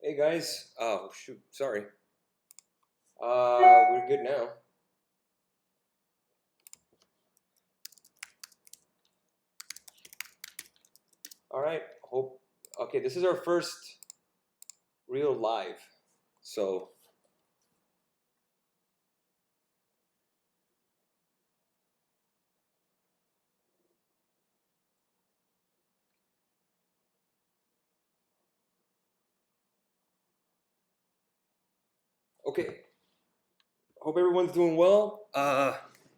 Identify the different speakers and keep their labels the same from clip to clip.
Speaker 1: Hey guys. Oh shoot, sorry. We're good now. All right. Hope. Okay, this is our first real live. So okay. Hope everyone's doing well.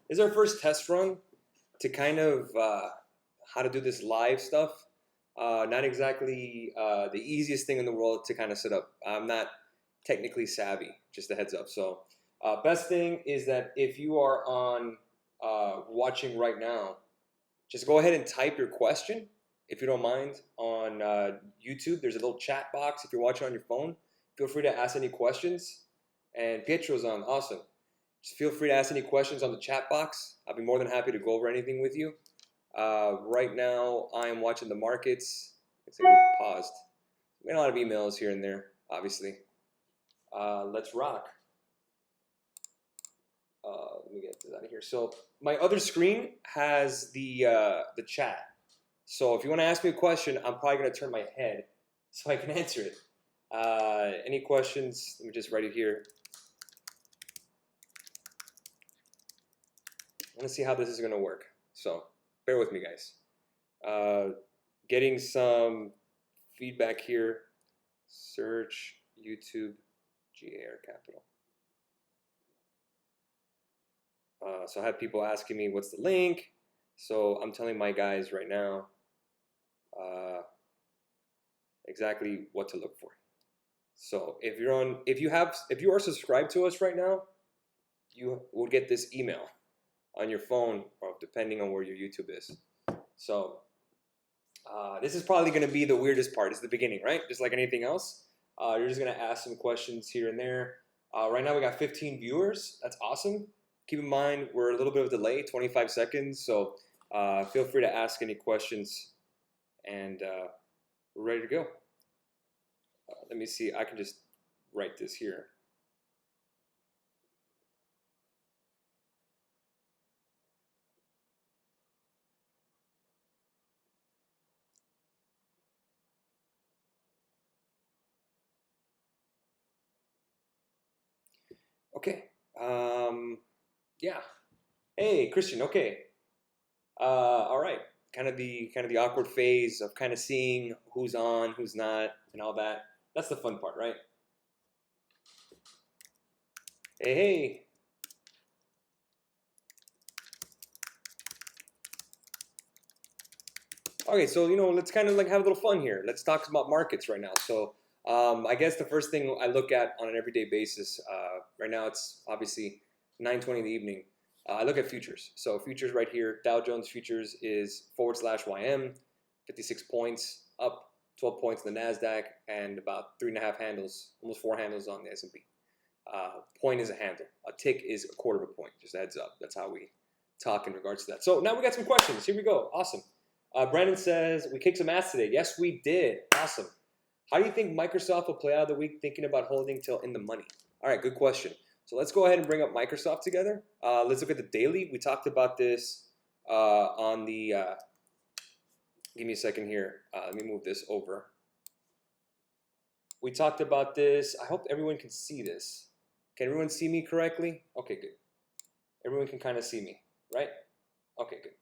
Speaker 1: This is our first test run to kind of how to do this live stuff. Not exactly the easiest thing in the world to kind of set up. I'm not technically savvy. Just a heads up. So best thing is that if you are on watching right now, just go ahead and type your question if you don't mind on YouTube. There's a little chat box if you're watching on your phone. Feel free to ask any questions. And Pietro's on. Awesome. Just feel free to ask any questions on the chat box. I'll be more than happy to go over anything with you. Right now, I am watching the markets. It's like we paused. We got a lot of emails here and there, obviously. Let's rock. Let me get this out of here. So my other screen has the chat. So if you want to ask me a question, I'm probably going to turn my head so I can answer it. Any questions? Let me just write it here. I want to see how this is going to work. So bear with me, guys. Getting some feedback here. Search YouTube GAR Capital. So I have people asking me what's the link. So I'm telling my guys right now exactly what to look for. So if you are subscribed to us right now, you will get this email on your phone, or depending on where your YouTube is. So this is probably going to be the weirdest part. It's the beginning, right? Just like anything else. You're just going to ask some questions here and there. Right now we got 15 viewers. That's awesome. Keep in mind we're a little bit of a delay, 25 seconds. So feel free to ask any questions, and we're ready to go. Let me see. I can just write this here. Okay. Yeah. Hey, Christian. Okay. All right. Kind of the awkward phase of kind of seeing who's on, who's not, and all that. That's the fun part, right? Hey, hey. Okay, so let's kind of like have a little fun here. Let's talk about markets right now. So, I guess the first thing I look at on an everyday basis, right now it's obviously 9:20 in the evening. I look at futures. So futures right here, Dow Jones futures is /YM, 56 points up, 12 points in the Nasdaq, and about 3.5 handles, almost 4 handles on the S&P. Point is a handle. A tick is a quarter of a point. Just a heads up. That's how we talk in regards to that. So now we got some questions. Here we go. Awesome. Brandon says, we kicked some ass today. Yes, we did. Awesome. How do you think Microsoft will play out of the week, thinking about holding till in the money? All right, good question. So let's go ahead and bring up Microsoft together. Let's look at the daily. We talked about this on the, give me a second here. Let me move this over. We talked about this. I hope everyone can see this. Can everyone see me correctly? Okay, good. Everyone can kind of see me, right? Okay, good.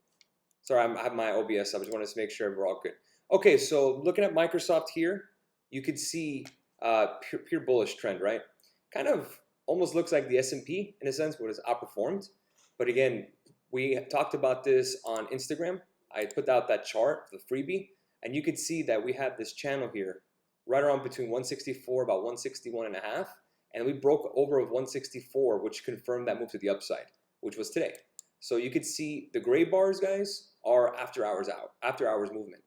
Speaker 1: Sorry, I have my OBS. I just wanted to make sure we're all good. Okay, so looking at Microsoft here, you could see pure bullish trend, right? Kind of almost looks like the S&P in a sense, what has outperformed. But again, we talked about this on Instagram. I put out that chart, the freebie, and you could see that we have this channel here right around between 164, about 161 and a half, and we broke over of 164, which confirmed that move to the upside, which was today. So you could see the gray bars, guys, are after hours movement,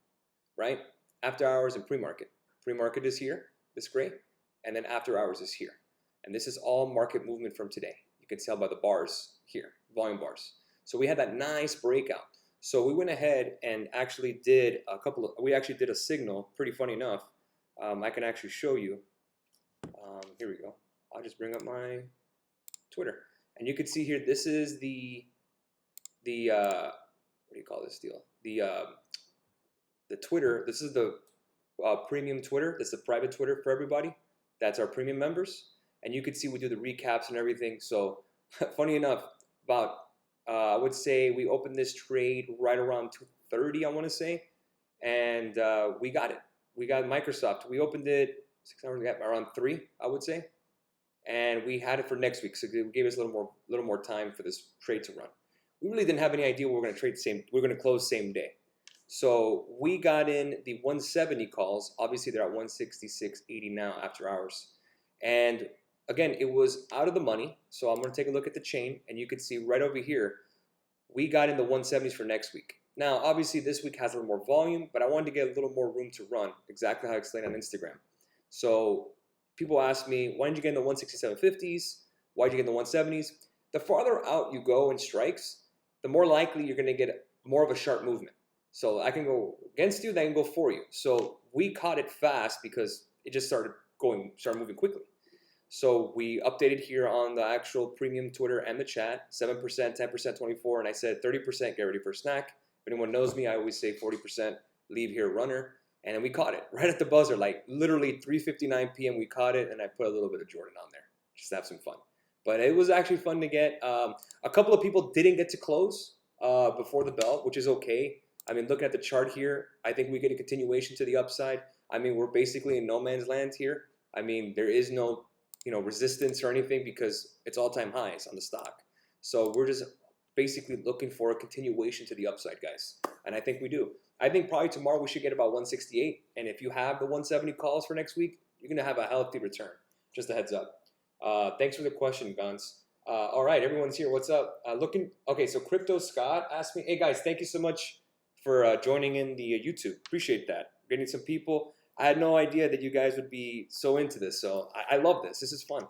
Speaker 1: right? After hours and pre-market. Pre-market is here, this gray, and then after hours is here. And this is all market movement from today. You can tell by the bars here, volume bars. So we had that nice breakout. So we went ahead and actually did we actually did a signal, pretty funny enough. I can actually show you. Here we go. I'll just bring up my Twitter, and you can see here. This is the what do you call this deal? The Twitter. This is the premium Twitter. This is a private Twitter for everybody. That's our premium members, and you can see we do the recaps and everything. So, funny enough, about I would say we opened this trade right around 2:30. I want to say, and we got it. We got Microsoft. We opened it 6 hours around 3, I would say, and we had it for next week. So it gave us a little more time for this trade to run. We really didn't have any idea we were going to trade the same. We're going to close same day. So we got in the 170 calls. Obviously, they're at 166.80 now after hours. And again, it was out of the money. So I'm going to take a look at the chain, and you can see right over here, we got in the 170s for next week. Now, obviously, this week has a little more volume, but I wanted to get a little more room to run, exactly how I explained on Instagram. So people ask me, why didn't you get in the 167.50s? Why did you get in the 170s? The farther out you go in strikes, the more likely you're going to get more of a sharp movement. So I can go against you, then I can go for you. So we caught it fast because it just started moving quickly. So we updated here on the actual premium Twitter and the chat, 7%, 10%, 24, and I said 30%, get ready for a snack. If anyone knows me, I always say 40%, leave here runner. And then we caught it right at the buzzer, like literally 3:59 p.m. we caught it, and I put a little bit of Jordan on there just to have some fun. But it was actually fun to get. A couple of people didn't get to close before the bell, which is okay. I mean, looking at the chart here, I think we get a continuation to the upside. I mean, we're basically in no man's land here. I mean, there is no, resistance or anything because it's all-time highs on the stock. So we're just basically looking for a continuation to the upside, guys. And I think we do. I think probably tomorrow we should get about 168. And if you have the 170 calls for next week, you're going to have a healthy return. Just a heads up. Thanks for the question, Gans. All right, everyone's here. What's up? Okay, so Crypto Scott asked me, hey, guys, thank you so much for joining in the YouTube. Appreciate that. Getting some people. I had no idea that you guys would be so into this. So I love this. This is fun.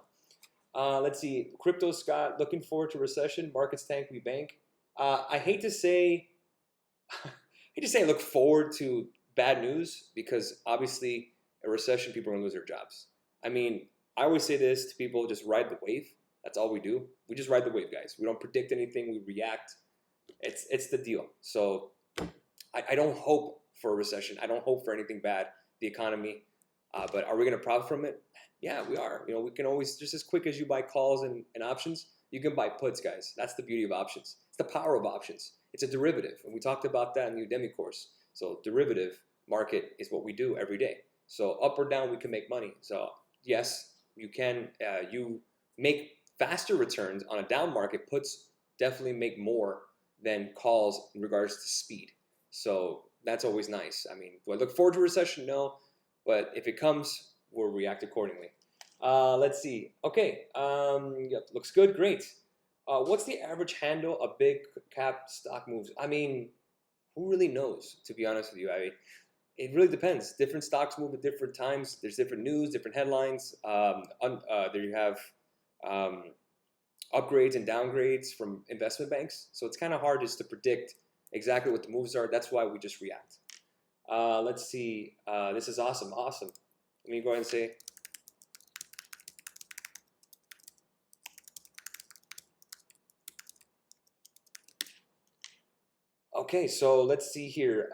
Speaker 1: Let's see. Crypto Scott, looking forward to recession. Markets tank, we bank. I hate to say I look forward to bad news because obviously a recession, people are going to lose their jobs. I mean, I always say this to people, just ride the wave. That's all we do. We just ride the wave, guys. We don't predict anything. We react. It's the deal. So I don't hope for a recession. I don't hope for anything bad, the economy. But are we going to profit from it? Yeah, we are. We can always, just as quick as you buy calls and options, you can buy puts, guys. That's the beauty of options. It's the power of options. It's a derivative. And we talked about that in the Udemy course. So derivative market is what we do every day. So up or down, we can make money. So yes, you can. You make faster returns on a down market. Puts definitely make more than calls in regards to speed. So that's always nice. I mean, do I look forward to a recession? No. But if it comes, we'll react accordingly. Let's see. Okay. Yep, looks good. Great. What's the average handle a big cap stock moves? I mean, who really knows, to be honest with you? I mean, it really depends. Different stocks move at different times. There's different news, different headlines. There you have upgrades and downgrades from investment banks. So it's kind of hard just to predict exactly what the moves are. That's why we just react. Let's see. This is awesome. Awesome. Let me go ahead and say. Okay, so let's see here.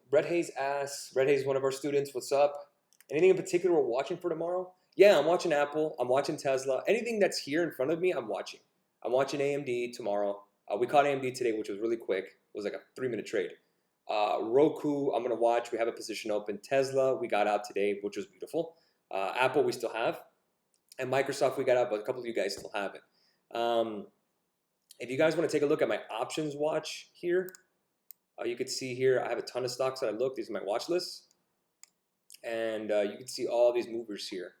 Speaker 1: Brett Hayes asks, Brett Hayes, one of our students, what's up? Anything in particular we're watching for tomorrow? Yeah, I'm watching Apple. I'm watching Tesla. Anything that's here in front of me, I'm watching. I'm watching AMD tomorrow. We caught AMD today, which was really quick. It was like a 3-minute trade. Roku, I'm going to watch. We have a position open. Tesla, we got out today, which was beautiful. Apple, we still have. And Microsoft, we got out, but a couple of you guys still have it. If you guys want to take a look at my options watch here, you can see here I have a ton of stocks that I look. These are my watch lists. And you can see all these movers here.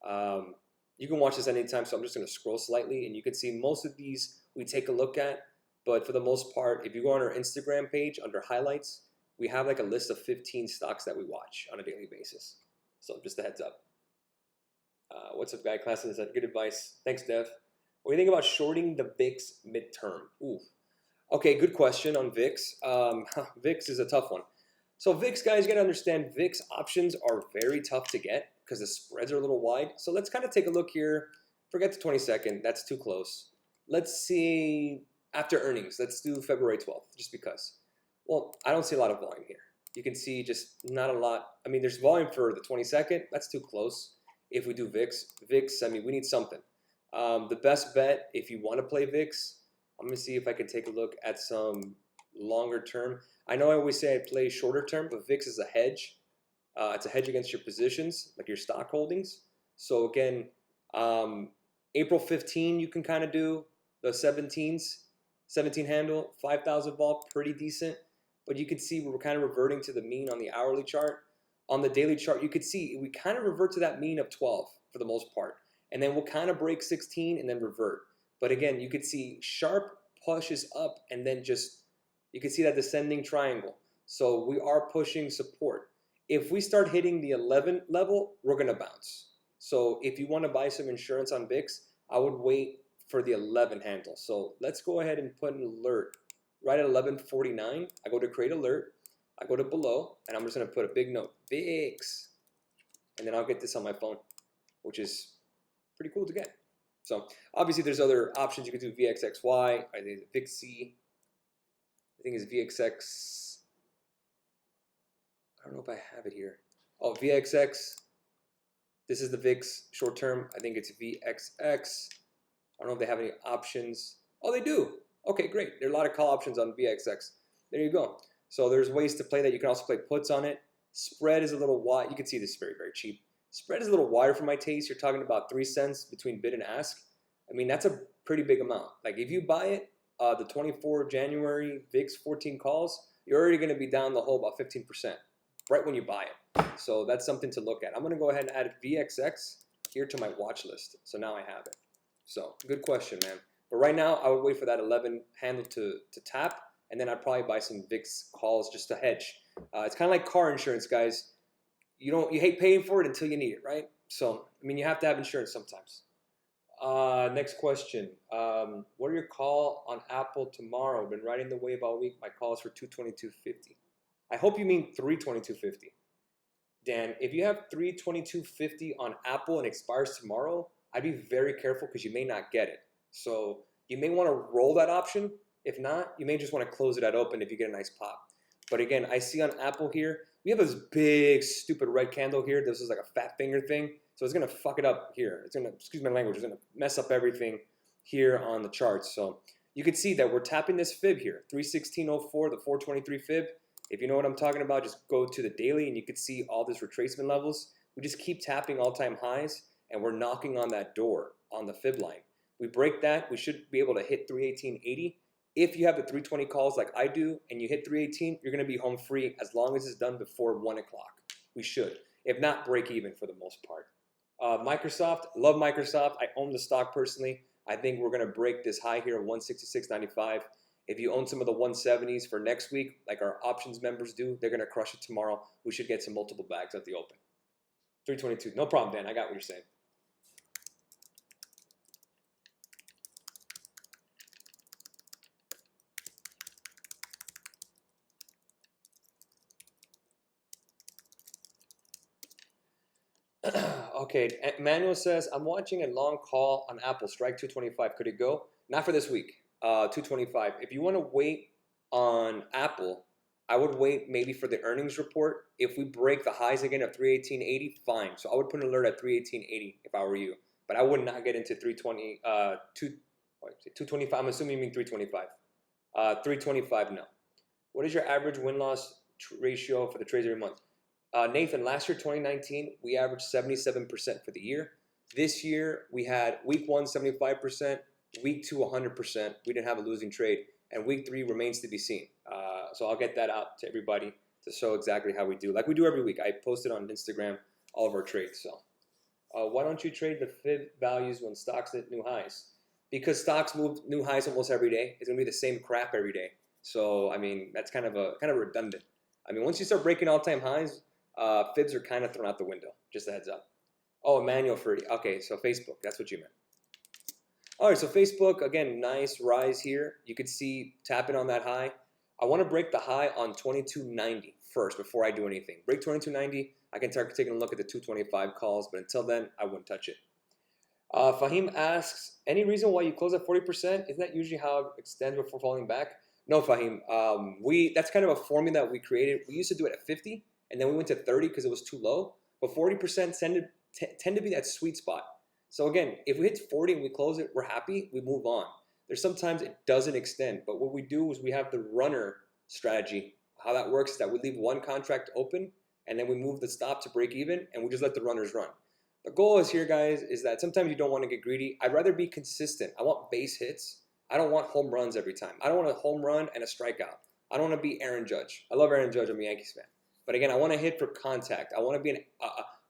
Speaker 1: You can watch this anytime, so I'm just going to scroll slightly, and you can see most of these we take a look at. But for the most part, if you go on our Instagram page under highlights, we have like a list of 15 stocks that we watch on a daily basis. So just a heads up. What's up, guy? Class is good advice. Thanks, Dev. What do you think about shorting the VIX midterm? Ooh. Okay, good question on VIX. VIX is a tough one. So VIX, guys, you got to understand VIX options are very tough to get because the spreads are a little wide. So let's kind of take a look here. Forget the 22nd. That's too close. Let's see after earnings. Let's do February 12th, just because. Well, I don't see a lot of volume here. You can see just not a lot. I mean, there's volume for the 22nd. That's too close. If we do VIX, I mean, we need something. The best bet, if you want to play VIX, I'm going to see if I can take a look at some longer term. I know I always say I play shorter term, but VIX is a hedge. It's a hedge against your positions, like your stock holdings. So again, April 15, you can kind of do the 17 handle, 5,000 vol, pretty decent. But you can see we're kind of reverting to the mean on the hourly chart. On the daily chart, you could see we kind of revert to that mean of 12 for the most part. And then we'll kind of break 16 and then revert. But again, you could see sharp pushes up and then just, you can see that descending triangle. So we are pushing support. If we start hitting the 11 level, we're going to bounce. So if you want to buy some insurance on VIX, I would wait for the 11 handle. So let's go ahead and put an alert right at 11:49. I go to create alert. I go to below, and I'm just going to put a big note, VIX. And then I'll get this on my phone, which is pretty cool to get. So obviously there's other options. You could do VXXY. I think VIXC. I think it's VXX. I don't know if I have it here. Oh, VXX. This is the VIX short term. I think it's VXX. I don't know if they have any options. Oh, they do. Okay, great. There are a lot of call options on VXX. There you go. So there's ways to play that. You can also play puts on it. Spread is a little wide. You can see this is very, very cheap. Spread is a little wider for my taste. You're talking about 3 cents between bid and ask. I mean, that's a pretty big amount. Like if you buy it, the 24 January VIX 14 calls, you're already going to be down the whole about 15% right when you buy it. So that's something to look at. I'm going to go ahead and add VXX here to my watch list. So now I have it. So good question, man. But right now, I would wait for that 11 handle to tap, and then I'd probably buy some VIX calls just to hedge. It's kind of like car insurance, guys. You hate paying for it until you need it, right? So, I mean, you have to have insurance sometimes. Next question. What are your call on Apple tomorrow? Been riding the wave all week. My call is for 222.50. I hope you mean 322.50. Dan, if you have 322.50 on Apple and expires tomorrow, I'd be very careful because you may not get it. So you may want to roll that option. If not, you may just want to close it at open if you get a nice pop. But again, I see on Apple here, we have this big, stupid red candle here. This is like a fat finger thing. So it's going to fuck it up here. It's going to, excuse my language, it's going to mess up everything here on the charts. So you can see that we're tapping this fib here, 316.04, the 423 fib. If you know what I'm talking about, just go to the daily and you can see all this retracement levels. We just keep tapping all-time highs and we're knocking on that door on the fib line. We break that, we should be able to hit 318.80. If you have the 320 calls like I do and you hit 318, you're going to be home free as long as it's done before 1 o'clock. We should. If not, break even for the most part. Microsoft, love Microsoft. I own the stock personally. I think we're going to break this high here of 166.95. If you own some of the 170s for next week, like our options members do, they're going to crush it tomorrow. We should get some multiple bags at the open. 322. No problem, Dan. I got what you're saying. Okay, Manuel says, I'm watching a long call on Apple, strike 225. Could it go? Not for this week, 225. If you want to wait on Apple, I would wait maybe for the earnings report. If we break the highs again of 318.80, fine. So I would put an alert at 318.80 if I were you. But I would not get into 225. I'm assuming you mean 325. 325, no. What is your average win-loss ratio for the trades every month? Nathan, last year, 2019, we averaged 77% for the year. This year, we had week 1, 75%, week 2, 100%. We didn't have a losing trade, and week 3 remains to be seen. So I'll get that out to everybody to show exactly how we do. Like we do every week. I posted on Instagram all of our trades. So why don't you trade the fib values when stocks hit new highs? Because stocks move new highs almost every day. It's going to be the same crap every day. So, I mean, that's kind of redundant. I mean, once you start breaking all-time highs, fibs are kind of thrown out the window. Just a heads up. Oh, Emmanuel Ferdy. Okay, so Facebook. That's what you meant. All right, so Facebook, again, nice rise here. You could see tapping on that high. I want to break the high on 2290 first before I do anything. Break 2290. I can start taking a look at the 225 calls, but until then, I wouldn't touch it. Fahim asks, any reason why you close at 40%? Isn't that usually how it extends before falling back? No, Fahim. That's kind of a formula that we created. We used to do it at 50, and then we went to 30 because it was too low. But 40% tend to be that sweet spot. So again, if we hit 40 and we close it, we're happy, we move on. There's sometimes it doesn't extend, but what we do is we have the runner strategy. How that works is that we leave one contract open, and then we move the stop to break even, and we just let the runners run. The goal is here, guys, is that sometimes you don't want to get greedy. I'd rather be consistent. I want base hits. I don't want home runs every time. I don't want a home run and a strikeout. I don't want to be Aaron Judge. I love Aaron Judge. I'm a Yankees fan. But again, I want to hit for contact. I want to be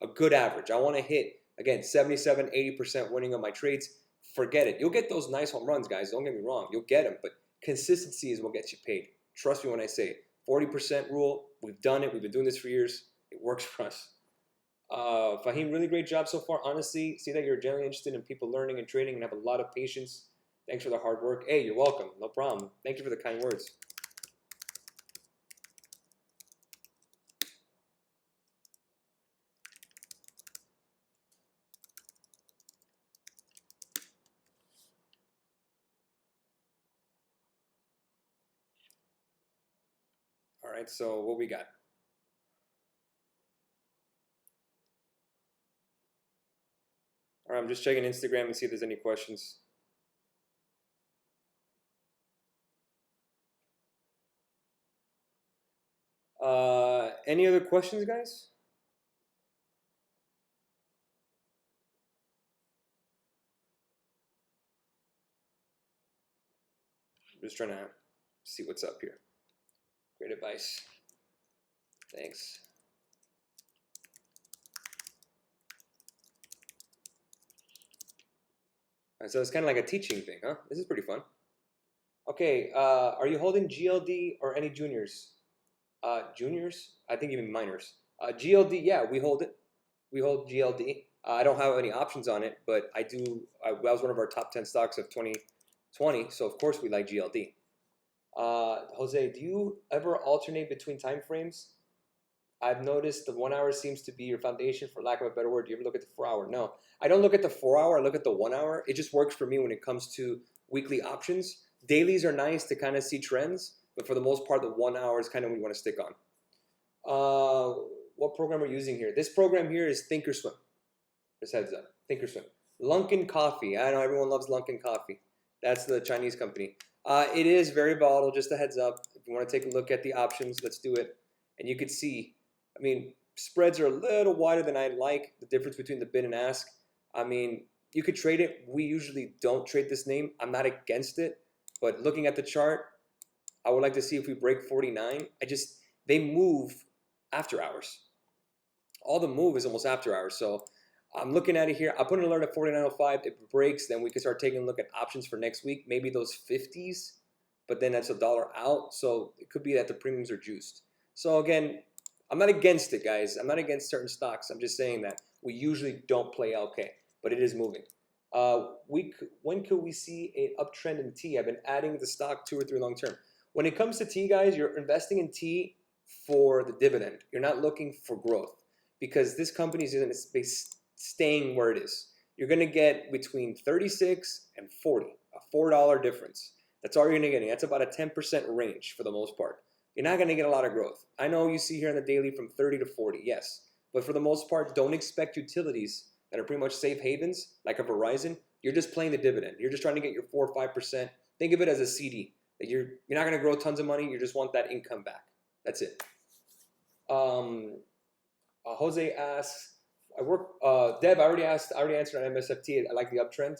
Speaker 1: a good average. I want to hit, again, 77, 80% winning on my trades. Forget it. You'll get those nice home runs, guys. Don't get me wrong. You'll get them. But consistency is what gets you paid. Trust me when I say it. 40% rule. We've done it. We've been doing this for years. It works for us. Fahim, really great job so far. Honestly, see that you're generally interested in people learning and trading and have a lot of patience. Thanks for the hard work. Hey, you're welcome. No problem. Thank you for the kind words. All right, so what we got? All right, I'm just checking Instagram and see if there's any questions. Any other questions, guys? I'm just trying to see what's up here. Great advice. Thanks. All right, so it's kind of like a teaching thing, huh? This is pretty fun. Okay, are you holding GLD or any juniors? Juniors? I think you mean minors. GLD, yeah, we hold it. We hold GLD. I don't have any options on it, but I do. That was one of our top 10 stocks of 2020, so of course we like GLD. Jose, do you ever alternate between time frames? I've noticed the 1 hour seems to be your foundation, for lack of a better word. Do you ever look at the 4 hour? No, I don't look at the 4 hour. I look at the 1 hour. It just works for me when it comes to weekly options. Dailies are nice to kind of see trends, but for the most part, the 1 hour is kind of what you want to stick on. What program are you using here? This program here is Thinkorswim. Just heads up, Thinkorswim. Lunkin Coffee. I know everyone loves Lunkin Coffee. That's the Chinese company. It is very volatile. Just a heads up. If you want to take a look at the options, let's do it. And you could see, I mean, spreads are a little wider than I'd like. The difference between the bid and ask. I mean, you could trade it. We usually don't trade this name. I'm not against it, but looking at the chart, I would like to see if we break 49. They move after hours. All the move is almost after hours. So I'm looking at it here. I'll put an alert at 49.05. If it breaks, then we can start taking a look at options for next week. Maybe those 50s, but then that's $1 out. So it could be that the premiums are juiced. So again, I'm not against it, guys. I'm not against certain stocks. I'm just saying that we usually don't play LK, but it is moving. When could we see an uptrend in T? I've been adding the stock 2 or 3 long term. When it comes to T, guys, you're investing in T for the dividend. You're not looking for growth because this company is going to be staying where it is. You're going to get between 36 and 40, a $4 difference. That's all you're going to get. That's about a 10% range for the most part. You're not going to get a lot of growth. I know you see here on the daily from 30 to 40, yes. But for the most part, don't expect utilities that are pretty much safe havens, like a Verizon. You're just playing the dividend. You're just trying to get your 4 or 5%. Think of it as a CD. That you're not going to grow tons of money. You just want that income back. That's it. Jose asks, Deb, I already answered on MSFT. I like the uptrend.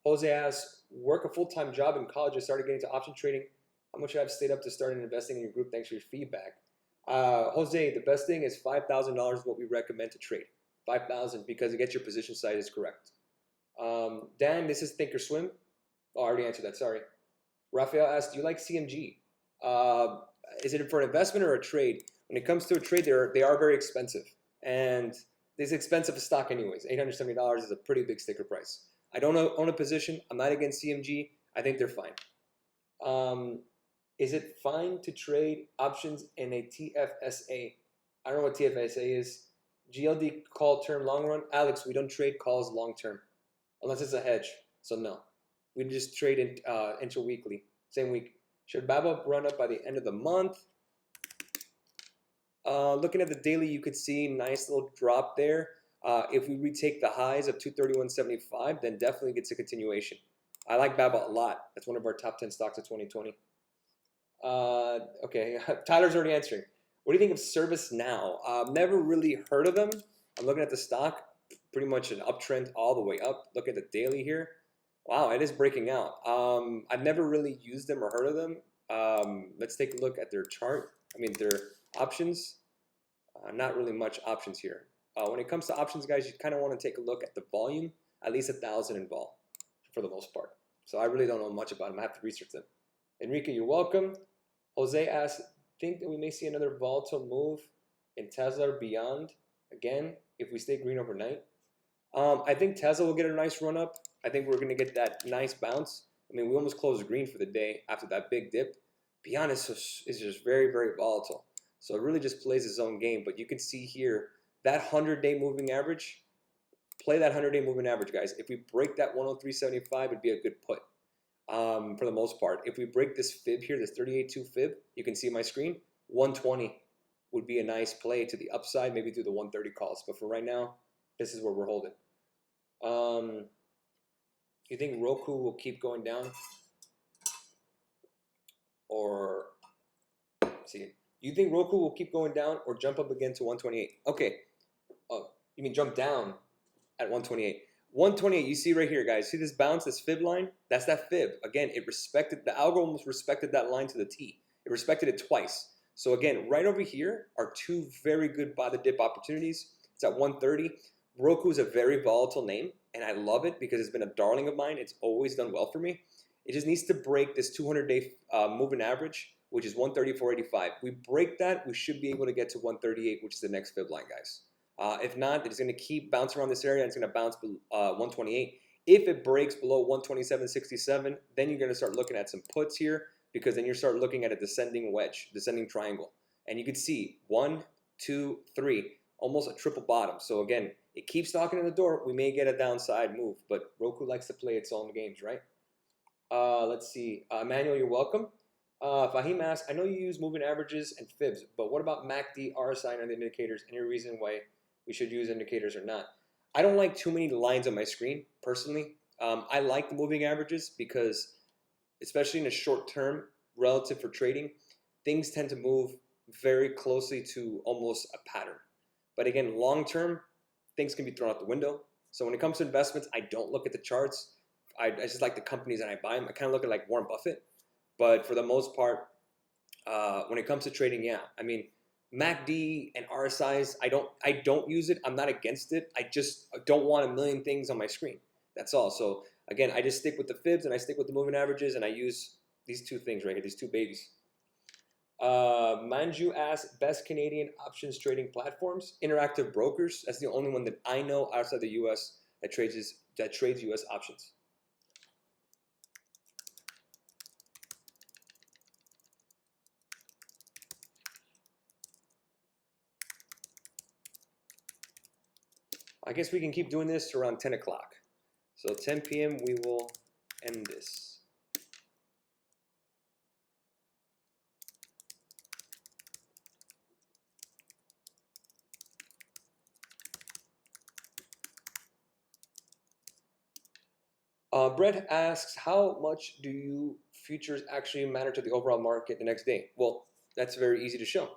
Speaker 1: Jose asks, work a full-time job in college. I started getting to option trading. How much should I have stayed up to start investing in your group? Thanks for your feedback. Jose, the best thing is $5,000 is what we recommend to trade. $5,000 because it gets your position size is correct. Dan, this is Thinkorswim. Oh, I already answered that. Sorry. Raphael asked, do you like CMG? Is it for an investment or a trade? When it comes to a trade, they are very expensive. And this expensive a stock anyways. $870 is a pretty big sticker price. I don't own a position. I'm not against CMG. I think they're fine. Is it fine to trade options in a TFSA? I don't know what TFSA is. GLD call term long run. Alex, we don't trade calls long term unless it's a hedge. So no, we just trade in interweekly, same week. Should BABA run up by the end of the month? Looking at the daily, you could see nice little drop there. If we retake the highs of 231.75, then definitely gets a continuation. I like BABA a lot. That's one of our top 10 stocks of 2020. Okay, Tyler's already answering. What do you think of ServiceNow? Never really heard of them. I'm looking at the stock, pretty much an uptrend all the way up. Look at the daily here. Wow, it is breaking out. I've never really used them or heard of them. Let's take a look at their chart. I mean, their options. Not really much options here. When it comes to options, guys, you kind of want to take a look at the volume, at least 1,000 in vol for the most part. So I really don't know much about them. I have to research them. Enrique, you're welcome. Jose asks, think that we may see another volatile move in Tesla or beyond again if we stay green overnight? I think Tesla will get a nice run up. I think we're going to get that nice bounce. I mean, we almost closed green for the day after that big dip. Beyond is just very, very volatile. So it really just plays its own game. But you can see here, that 100-day moving average, play that 100-day moving average, guys. If we break that 103.75, it'd be a good put for the most part. If we break this fib here, this 38.2 fib, you can see my screen, 120 would be a nice play to the upside, maybe through the 130 calls. But for right now, this is where we're holding. You think Roku will keep going down? Or, see, you think Roku will keep going down or jump up again to 128? Okay. You mean jump down at 128. 128, you see right here, guys. See this bounce, this fib line? That's that fib. Again, it respected, the algo almost respected that line to the T. It respected it twice. So again, right over here are two very good buy the dip opportunities. It's at 130. Roku is a very volatile name, and I love it because it's been a darling of mine. It's always done well for me. It just needs to break this 200-day moving average, which is 134.85. We break that, we should be able to get to 138, which is the next fib line, guys. If not, it's going to keep bouncing around this area, and it's going to bounce 128. If it breaks below 127.67, then you're going to start looking at some puts here, because then you start looking at a descending wedge, descending triangle. And you can see 1, 2, 3, almost a triple bottom. So again, it keeps knocking on the door. We may get a downside move, but Roku likes to play its own games, right? Let's see. Emmanuel, you're welcome. Fahim asks, I know you use moving averages and fibs, but what about MACD, RSI, and the indicators? Any reason why we should use indicators or not? I don't like too many lines on my screen, personally. I like the moving averages because, especially in the short term, relative for trading, things tend to move very closely to almost a pattern. But again, long term, things can be thrown out the window. So when it comes to investments, I don't look at the charts. I just like the companies that I buy. I kind of look at like Warren Buffett. But for the most part, when it comes to trading, yeah, I mean, MACD and RSIs, I don't use it. I'm not against it. I just don't want a million things on my screen. That's all. So again, I just stick with the fibs and I stick with the moving averages and I use these two things right here, these two babies. Manju asks, best Canadian options trading platforms? Interactive Brokers. That's the only one that I know outside the U.S. that trades U.S. options. I guess we can keep doing this to around 10 o'clock. So 10 p.m. we will end this. Brett asks, how much do futures actually matter to the overall market the next day? Well, that's very easy to show.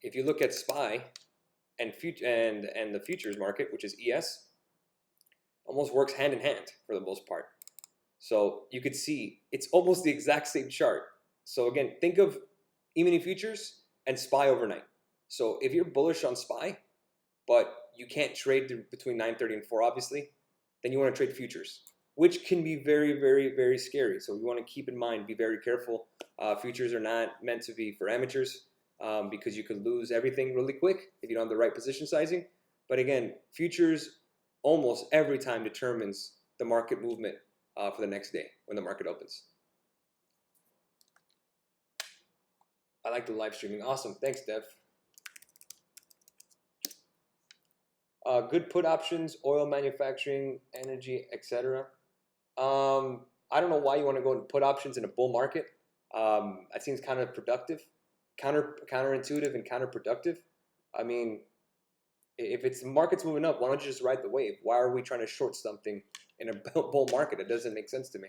Speaker 1: If you look at SPY and the futures market, which is ES, almost works hand in hand for the most part. So you could see it's almost the exact same chart. So again, think of E-mini futures and SPY overnight. So if you're bullish on SPY, but you can't trade between 9:30 and 4, obviously, then you want to trade futures, which can be very, very, very scary. So you want to keep in mind, be very careful. Futures are not meant to be for amateurs because you could lose everything really quick if you don't have the right position sizing. But again, futures almost every time determines the market movement for the next day when the market opens. I like the live streaming. Awesome. Thanks, Dev. Good put options, oil manufacturing, energy, etc. I don't know why you want to go and put options in a bull market. That seems kind of productive, counterintuitive, and counterproductive. I mean, if it's the market's moving up, why don't you just ride the wave? Why are we trying to short something in a bull market? It doesn't make sense to me.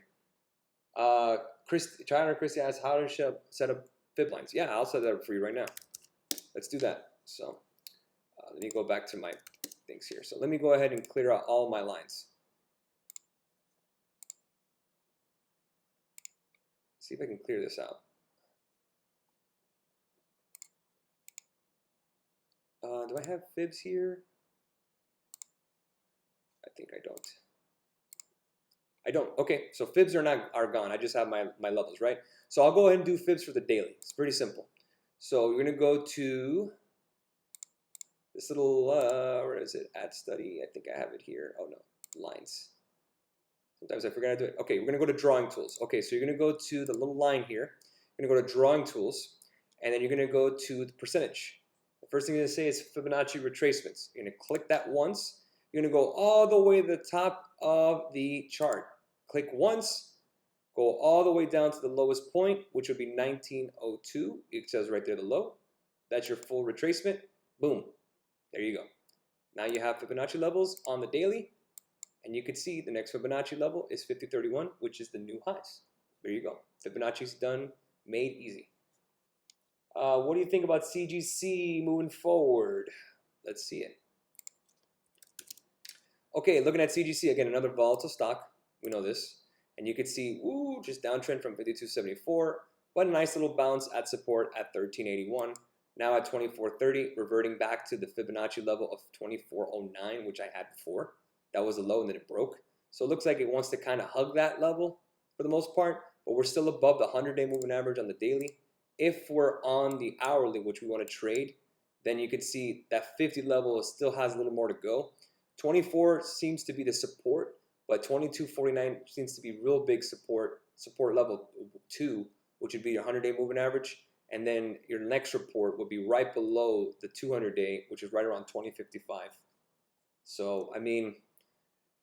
Speaker 1: Christy asks how to set up fib lines. Yeah, I'll set that up for you right now. Let's do that. So let me go back to my things here. So let me go ahead and clear out all my lines. See if I can clear this out. Do I have fibs here? I think I don't. I don't. Okay, so fibs are gone. I just have my levels, right? So I'll go ahead and do fibs for the daily. It's pretty simple. So you're gonna go to this little where is it? Add study. I think I have it here. Oh no, lines. Sometimes I forget to do it. Okay, we're gonna go to drawing tools. Okay, so you're gonna go to the little line here. You're gonna go to drawing tools, and then you're gonna go to the percentage. The first thing you're gonna say is Fibonacci retracements. You're gonna click that once. You're gonna go all the way to the top of the chart. Click once, go all the way down to the lowest point, which would be 1902. It says right there the low. That's your full retracement. Boom. There you go. Now you have Fibonacci levels on the daily, and you can see the next Fibonacci level is 5031, which is the new highs. There you go. Fibonacci's done, made easy. What do you think about CGC moving forward? Let's see it. Okay, looking at CGC, again, another volatile stock. We know this. And you can see, ooh, just downtrend from 52.74, but a nice little bounce at support at 13.81. Now at 24.30, reverting back to the Fibonacci level of 24.09, which I had before. That was a low and then it broke. So it looks like it wants to kind of hug that level for the most part, but we're still above the 100-day moving average on the daily. If we're on the hourly, which we want to trade, then you can see that 50 level still has a little more to go. 24 seems to be the support, but 22.49 seems to be real big support level 2, which would be your 100-day moving average. And then your next report would be right below the 200-day, which is right around 20.55. So, I mean,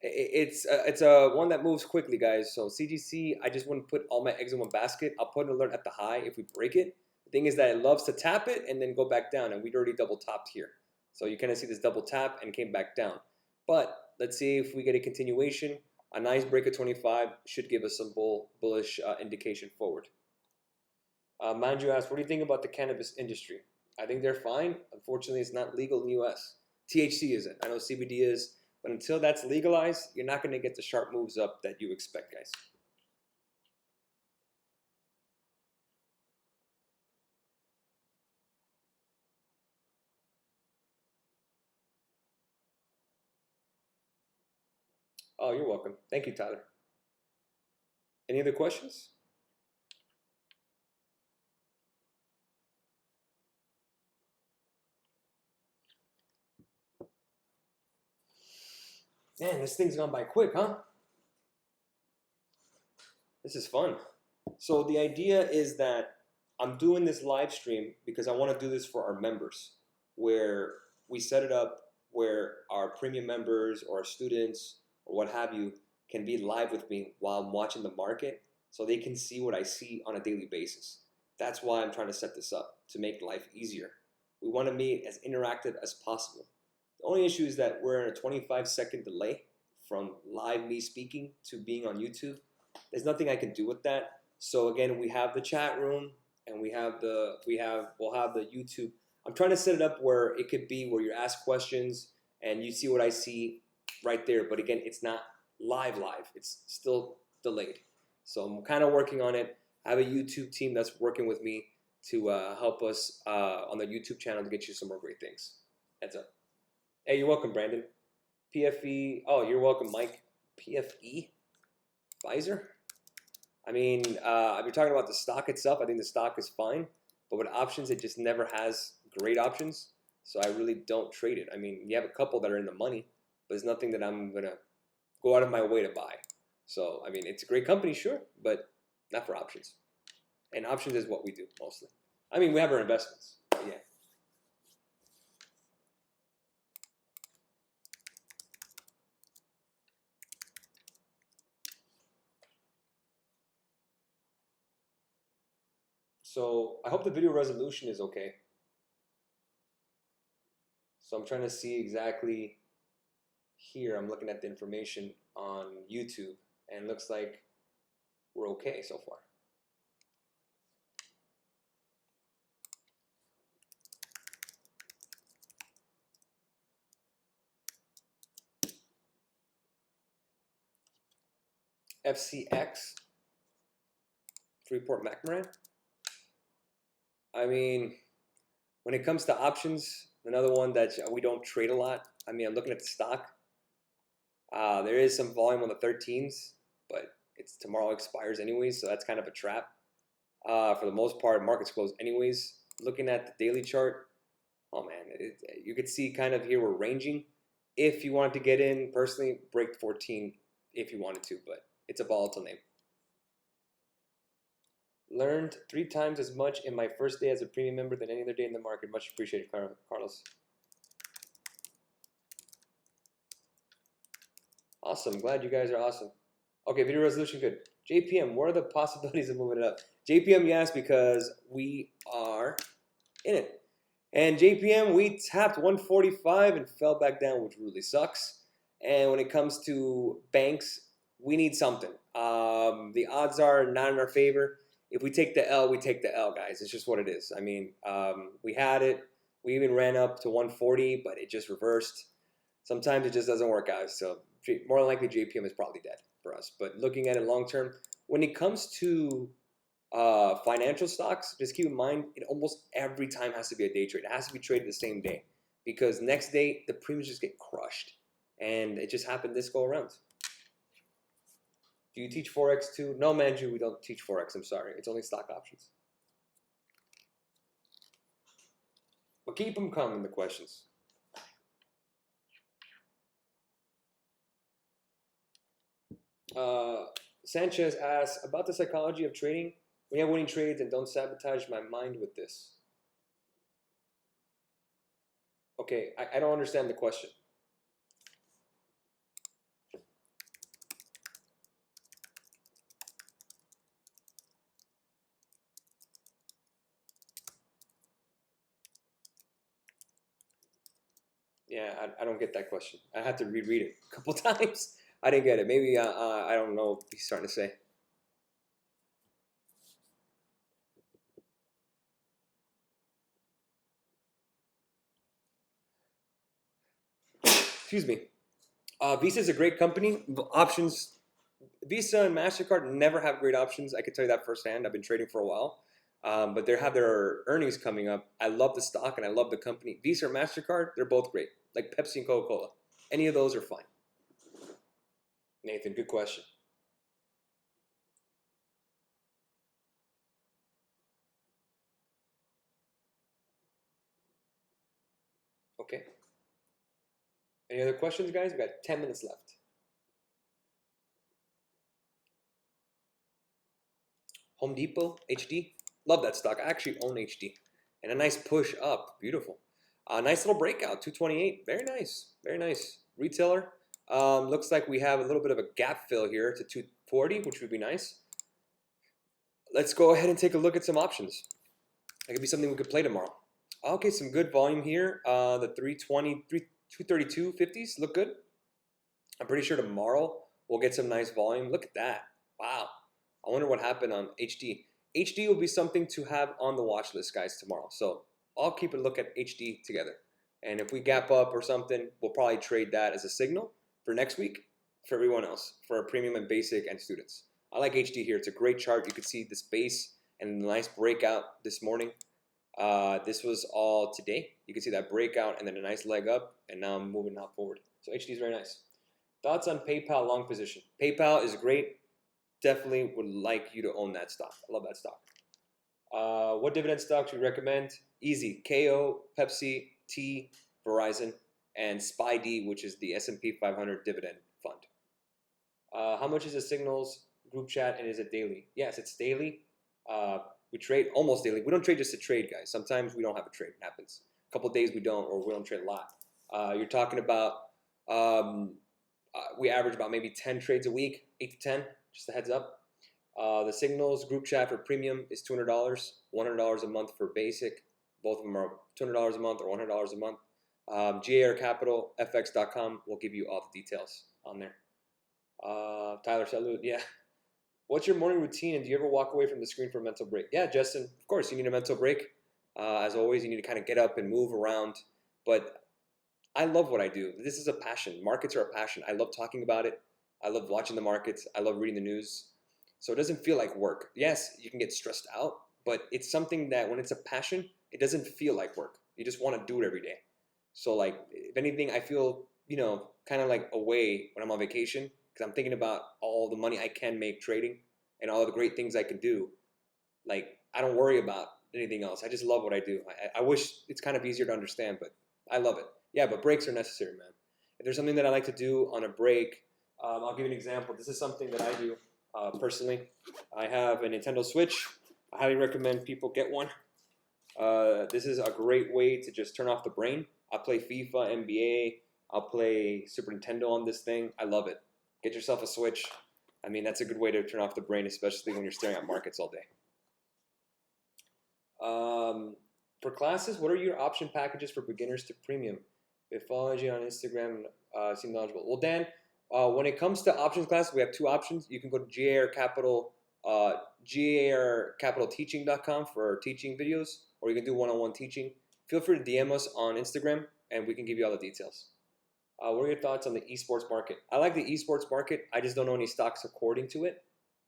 Speaker 1: it's a one that moves quickly, guys. So CGC, I just wouldn't put all my eggs in one basket. I'll put an alert at the high if we break it. The thing is that it loves to tap it and then go back down, and we'd already double topped here. So you kind of see this double tap and came back down. But let's see if we get a continuation. A nice break of 25 should give us some bullish indication forward. Manju asked, what do you think about the cannabis industry? I think they're fine. Unfortunately, it's not legal in the US. THC isn't. I know CBD is. But until that's legalized, you're not going to get the sharp moves up that you expect, guys. Oh, you're welcome. Thank you, Tyler. Any other questions? Man, this thing's gone by quick, huh? This is fun. So the idea is that I'm doing this live stream because I want to do this for our members, where we set it up where our premium members or our students or what have you can be live with me while I'm watching the market so they can see what I see on a daily basis. That's why I'm trying to set this up, to make life easier. We want to be as interactive as possible. The only issue is that we're in a 25-second delay from live me speaking to being on YouTube. There's nothing I can do with that. So again, we have the chat room and we'll have the YouTube. I'm trying to set it up where it could be where you ask questions and you see what I see right there. But again, it's not live. It's still delayed. So I'm kind of working on it. I have a YouTube team that's working with me to help us on the YouTube channel to get you some more great things. Heads up. Hey, you're welcome, Brandon. PFE. Oh, you're welcome, Mike. PFE? Pfizer? I mean, I've been talking about the stock itself. I think the stock is fine. But with options, it just never has great options. So I really don't trade it. I mean, you have a couple that are in the money, but there's nothing that I'm going to go out of my way to buy. So, I mean, it's a great company, sure, but not for options. And options is what we do mostly. I mean, we have our investments, but yeah. So I hope the video resolution is okay. So I'm trying to see exactly here. I'm looking at the information on YouTube, and it looks like we're okay so far. FCX, Freeport-McMoRan. I mean, when it comes to options, another one that we don't trade a lot. I mean, I'm looking at the stock. There is some volume on the 13s, but it's tomorrow expires anyways, so that's kind of a trap. For the most part, markets close anyways. Looking at the daily chart, oh man, you could see kind of here we're ranging. If you wanted to get in, personally, break 14 if you wanted to, but it's a volatile name. Learned 3 times as much in my first day as a premium member than any other day in the market. Much appreciated, Carlos. Awesome. Glad you guys are awesome. Okay, video resolution good. JPM, what are the possibilities of moving it up? JPM, yes, because we are in it. And JPM, we tapped 145 and fell back down, which really sucks. And when it comes to banks, we need something. The odds are not in our favor. If we take the L, we take the L, guys. It's just what it is. I mean, we had it. We even ran up to 140, but it just reversed. Sometimes it just doesn't work out. So more than likely, JPM is probably dead for us. But looking at it long term, when it comes to financial stocks, just keep in mind, it almost every time has to be a day trade. It has to be traded the same day because next day the premiums just get crushed, and it just happened this go around. Do you teach Forex too? No, Manju, we don't teach Forex. I'm sorry. It's only stock options. But keep them coming, the questions. Sanchez asks, about the psychology of trading. We have winning trades and don't sabotage my mind with this. Okay, I don't understand the question. Yeah, I don't get that question. I had to reread it a couple times. I didn't get it. Maybe I don't know what he's starting to say. Excuse me. Visa is a great company. Options, Visa and MasterCard never have great options. I can tell you that firsthand. I've been trading for a while. But they have their earnings coming up. I love the stock and I love the company. Visa or MasterCard, they're both great. Like Pepsi and Coca-Cola. Any of those are fine. Nathan, good question. Okay. Any other questions, guys? We got 10 minutes left. Home Depot, HD. Love that stock. I actually own HD. And a nice push up. Beautiful. Nice little breakout, 228. Very nice. Very nice. Retailer. Looks like we have a little bit of a gap fill here to 240, which would be nice. Let's go ahead and take a look at some options. That could be something we could play tomorrow. Okay, some good volume here. The 320, 232 50s look good. I'm pretty sure tomorrow we'll get some nice volume. Look at that. Wow. I wonder what happened on HD. HD will be something to have on the watch list, guys, tomorrow. So I'll keep a look at HD together. And if we gap up or something, we'll probably trade that as a signal for next week for everyone else, for our premium and basic and students. I like HD here. It's a great chart. You can see this base and the nice breakout this morning. This was all today. You can see that breakout and then a nice leg up, and now I'm moving out forward. So HD is very nice. Thoughts on PayPal long position? PayPal is great. Definitely would like you to own that stock. I love that stock. What dividend stocks would you recommend? Easy. KO, Pepsi, T, Verizon, and SPY-D, which is the S&P 500 dividend fund. How much is the Signals group chat, and is it daily? Yes, it's daily. We trade almost daily. We don't trade just to trade, guys. Sometimes we don't have a trade. It happens. A couple days we don't, or we don't trade a lot. You're talking about we average about maybe 10 trades a week, 8 to 10, just a heads up. The Signals group chat for premium is $200, $100 a month for basic. Both of them are $200 a month or $100 a month. GARcapitalFX.com will give you all the details on there. Tyler, salute. Yeah. What's your morning routine, and do you ever walk away from the screen for a mental break? Yeah, Justin, of course, you need a mental break. As always, you need to kind of get up and move around. But I love what I do. This is a passion. Markets are a passion. I love talking about it. I love watching the markets. I love reading the news. So it doesn't feel like work. Yes, you can get stressed out, but it's something that when it's a passion, it doesn't feel like work. You just want to do it every day. So like, if anything, I feel, kind of like away when I'm on vacation because I'm thinking about all the money I can make trading and all the great things I can do. Like, I don't worry about anything else. I just love what I do. I wish it's kind of easier to understand, but I love it. Yeah, but breaks are necessary, man. If there's something that I like to do on a break, I'll give you an example. This is something that I do personally. I have a Nintendo Switch. I highly recommend people get one. This is a great way to just turn off the brain. I play FIFA, NBA. I'll play Super Nintendo on this thing. I love it. Get yourself a Switch. I mean, that's a good way to turn off the brain, especially when you're staring at markets all day. For classes, what are your option packages for beginners to premium? If following you on Instagram, seem knowledgeable. Well, Dan, when it comes to options classes, we have two options. You can go to GARcapitalteaching.com for teaching videos, or you can do one-on-one teaching. Feel free to DM us on Instagram, and we can give you all the details. What are your thoughts on the esports market? I like the esports market. I just don't know any stocks according to it.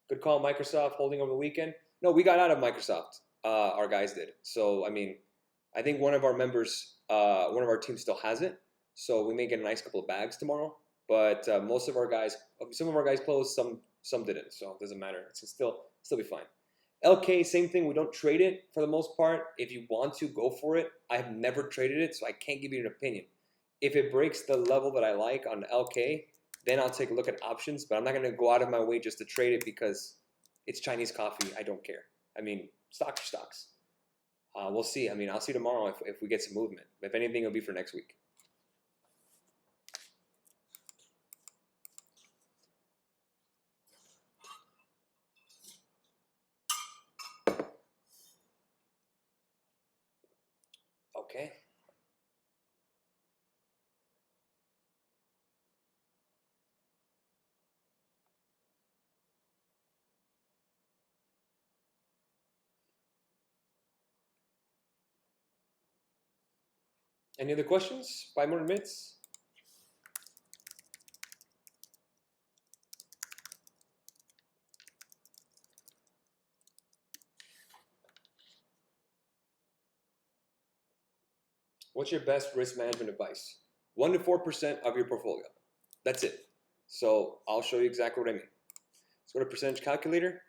Speaker 1: Good call, Microsoft holding over the weekend. No, we got out of Microsoft. Our guys did. So, I mean, I think one of our members, one of our teams still has it. So we may get a nice couple of bags tomorrow. But most of our guys, some of our guys closed, some didn't. So it doesn't matter. It's still be fine. LK, same thing. We don't trade it for the most part. If you want to, go for it. I've never traded it, so I can't give you an opinion. If it breaks the level that I like on LK, then I'll take a look at options. But I'm not going to go out of my way just to trade it because it's Chinese coffee. I don't care. I mean, stocks are stocks. We'll see. I mean, I'll see tomorrow if we get some movement. If anything, it'll be for next week. Okay. Any other questions? 5 more minutes. What's your best risk management advice? 1 to 4% of your portfolio. That's it. So I'll show you exactly what I mean. Let's go to percentage calculator.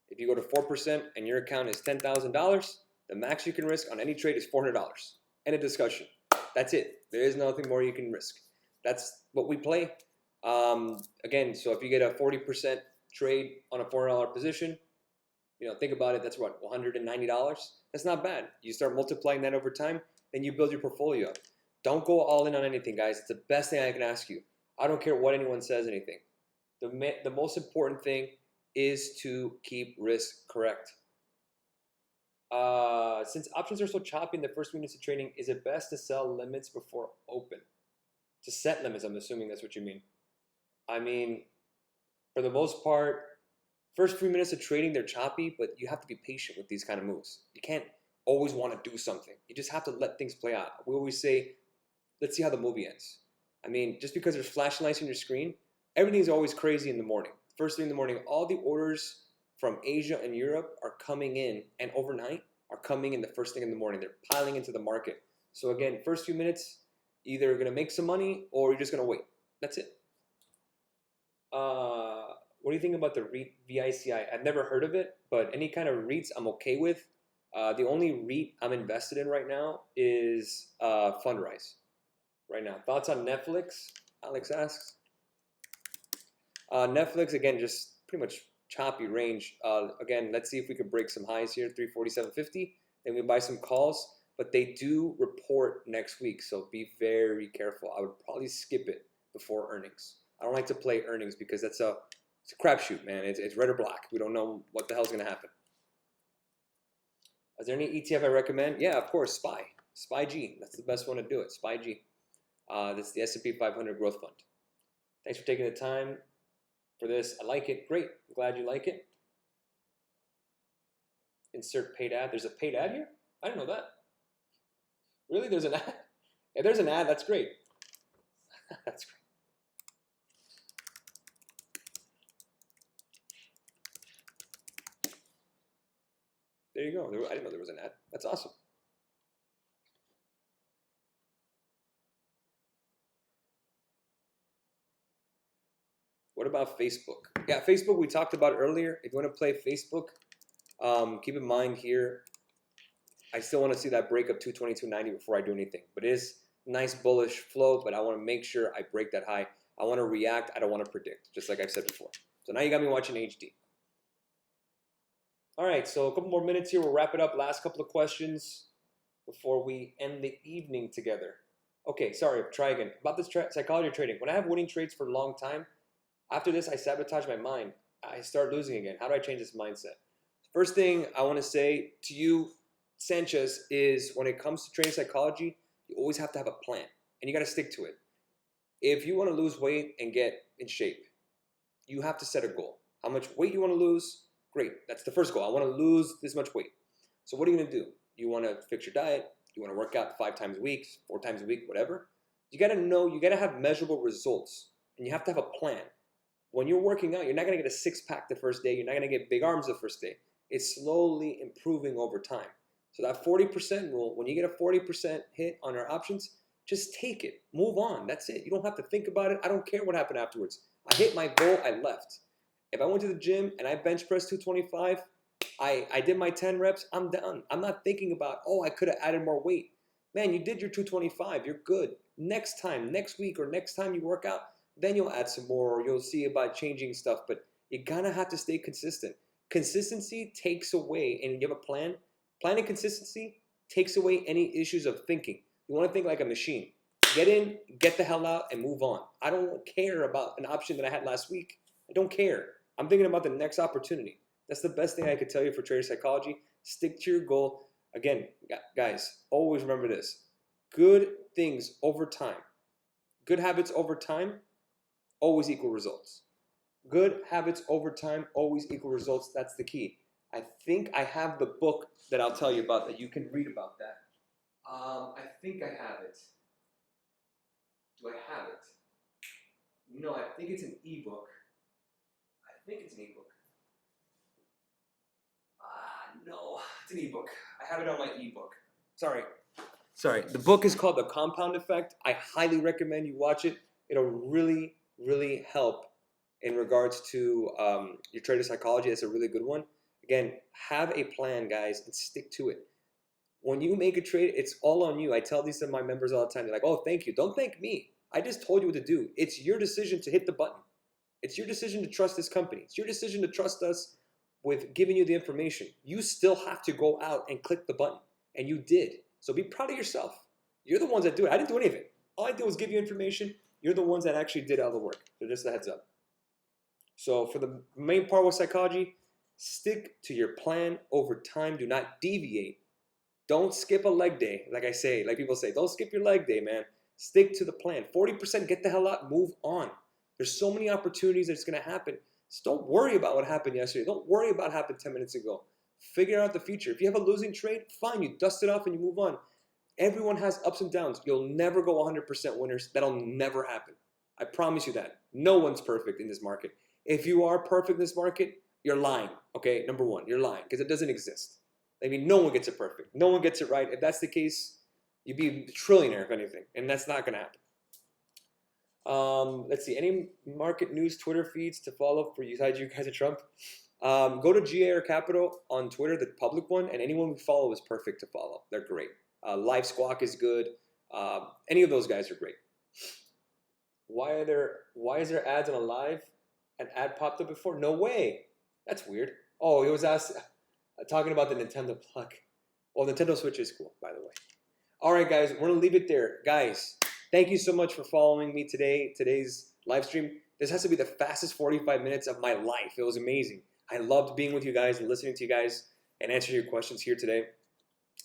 Speaker 1: If you go to 4% and your account is $10,000, the max you can risk on any trade is $400. End of discussion. That's it. There is nothing more you can risk. That's what we play. Again, so if you get a 40% trade on a $400 position, think about it. That's what, $190? That's not bad. You start multiplying that over time, then you build your portfolio up. Don't go all in on anything, guys. It's the best thing I can ask you. I don't care what anyone says, anything. The most important thing is to keep risk correct. Since options are so choppy in the first minutes of trading, is it best to sell limits before open? To set limits, I'm assuming that's what you mean. I mean, for the most part, first 3 minutes of trading, they're choppy, but you have to be patient with these kind of moves. You can't always want to do something. You just have to let things play out. We always say, let's see how the movie ends. I mean, just because there's flashing lights on your screen, everything's always crazy in the morning. First thing in the morning, all the orders from Asia and Europe are coming in, and overnight are coming in the first thing in the morning. They're piling into the market. So again, first few minutes, either going to make some money or you're just going to wait. That's it. What do you think about the REIT VICI? I've never heard of it, but any kind of REITs I'm okay with. The only REIT I'm invested in right now is Fundrise. Right now, thoughts on Netflix? Alex asks. Netflix, again, just pretty much choppy range. Again, let's see if we could break some highs here, 347.50. Then we buy some calls, but they do report next week, so be very careful. I would probably skip it before earnings. I don't like to play earnings because it's It's a crapshoot, man. It's red or black. We don't know what the hell's going to happen. Is there any ETF I recommend? Yeah, of course, SPY. SPY-G. That's the best one to do it. SPY-G. That's the S&P 500 Growth Fund. Thanks for taking the time for this. I like it. Great. I'm glad you like it. Insert paid ad. There's a paid ad here? I didn't know that. Really? There's an ad? If there's an ad, that's great. That's great. There you go. I didn't know there was an ad. That's awesome. What about Facebook? Yeah, Facebook we talked about earlier. If you want to play Facebook, keep in mind here, I still want to see that break of 222.90 before I do anything. But it is nice bullish flow, but I want to make sure I break that high. I want to react. I don't want to predict, just like I've said before. So now you got me watching HD. All right, so a couple more minutes here. We'll wrap it up. Last couple of questions before we end the evening together. Okay, sorry, try again. About this psychology of trading. When I have winning trades for a long time, after this, I sabotage my mind. I start losing again. How do I change this mindset? First thing I want to say to you, Sanchez, is when it comes to trading psychology, you always have to have a plan, and you got to stick to it. If you want to lose weight and get in shape, you have to set a goal. How much weight you want to lose? Great. That's the first goal. I want to lose this much weight. So what are you going to do? You want to fix your diet. You want to work out 5 times a week, 4 times a week, whatever. You got to know, you got to have measurable results, and you have to have a plan. When you're working out, you're not going to get a six-pack the first day. You're not going to get big arms the first day. It's slowly improving over time. So that 40% rule, when you get a 40% hit on your options, just take it. Move on. That's it. You don't have to think about it. I don't care what happened afterwards. I hit my goal. I left. If I went to the gym and I bench pressed 225, I did my 10 reps, I'm done. I'm not thinking about, oh, I could have added more weight. Man, you did your 225. You're good. Next time, next week, or next time you work out, then you'll add some more, or you'll see about changing stuff. But you're going to have to stay consistent. Consistency takes away, and you have a plan. Plan and consistency takes away any issues of thinking. You want to think like a machine. Get in, get the hell out, and move on. I don't care about an option that I had last week. I don't care. I'm thinking about the next opportunity. That's the best thing I could tell you for trader psychology. Stick to your goal. Again, guys, always remember this. Good things over time, good habits over time, always equal results. Good habits over time always equal results. That's the key. I think I have the book that I'll tell you about that you can read about that. I think I have it. Do I have it? No, I think it's an ebook. I think it's an ebook. No, it's an ebook. I have it on my ebook. Sorry. The book is called The Compound Effect. I highly recommend you watch it. It'll really, really help in regards to your trader psychology. That's a really good one. Again, have a plan, guys, and stick to it. When you make a trade, it's all on you. I tell these to my members all the time. They're like, oh, thank you. Don't thank me. I just told you what to do. It's your decision to hit the button. It's your decision to trust this company. It's your decision to trust us with giving you the information. You still have to go out and click the button, and you did. So be proud of yourself. You're the ones that do it. I didn't do anything. All I did was give you information. You're the ones that actually did all the work. So just a heads up. So for the main part with psychology, stick to your plan over time. Do not deviate. Don't skip a leg day. Like I say, like people say, don't skip your leg day, man. Stick to the plan. 40%, get the hell out, move on. There's so many opportunities that's going to happen. So don't worry about what happened yesterday. Don't worry about what happened 10 minutes ago. Figure out the future. If you have a losing trade, fine. You dust it off and you move on. Everyone has ups and downs. You'll never go 100% winners. That'll never happen. I promise you that. No one's perfect in this market. If you are perfect in this market, you're lying. Okay, number one, you're lying because it doesn't exist. I mean, no one gets it perfect. No one gets it right. If that's the case, you'd be a trillionaire, if anything, and that's not going to happen. Let's see. Any market news Twitter feeds to follow for you guys at Trump? Go to GAR Capital on Twitter, the public one, and anyone we follow is perfect to follow. They're great. Live Squawk is good. Any of those guys are great. Why is there ads on a live? An ad popped up before? No way. That's weird. Oh, he was talking about the Nintendo plug. Well, Nintendo Switch is cool, by the way. All right, guys, we're going to leave it there. Guys, thank you so much for following me today, today's live stream. This has to be the fastest 45 minutes of my life. It was amazing. I loved being with you guys and listening to you guys and answering your questions here today.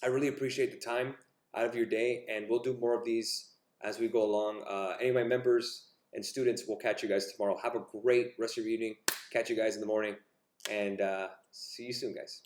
Speaker 1: I really appreciate the time out of your day, and we'll do more of these as we go along. Any of my members and students will catch you guys tomorrow. Have a great rest of your evening. Catch you guys in the morning, and see you soon, guys.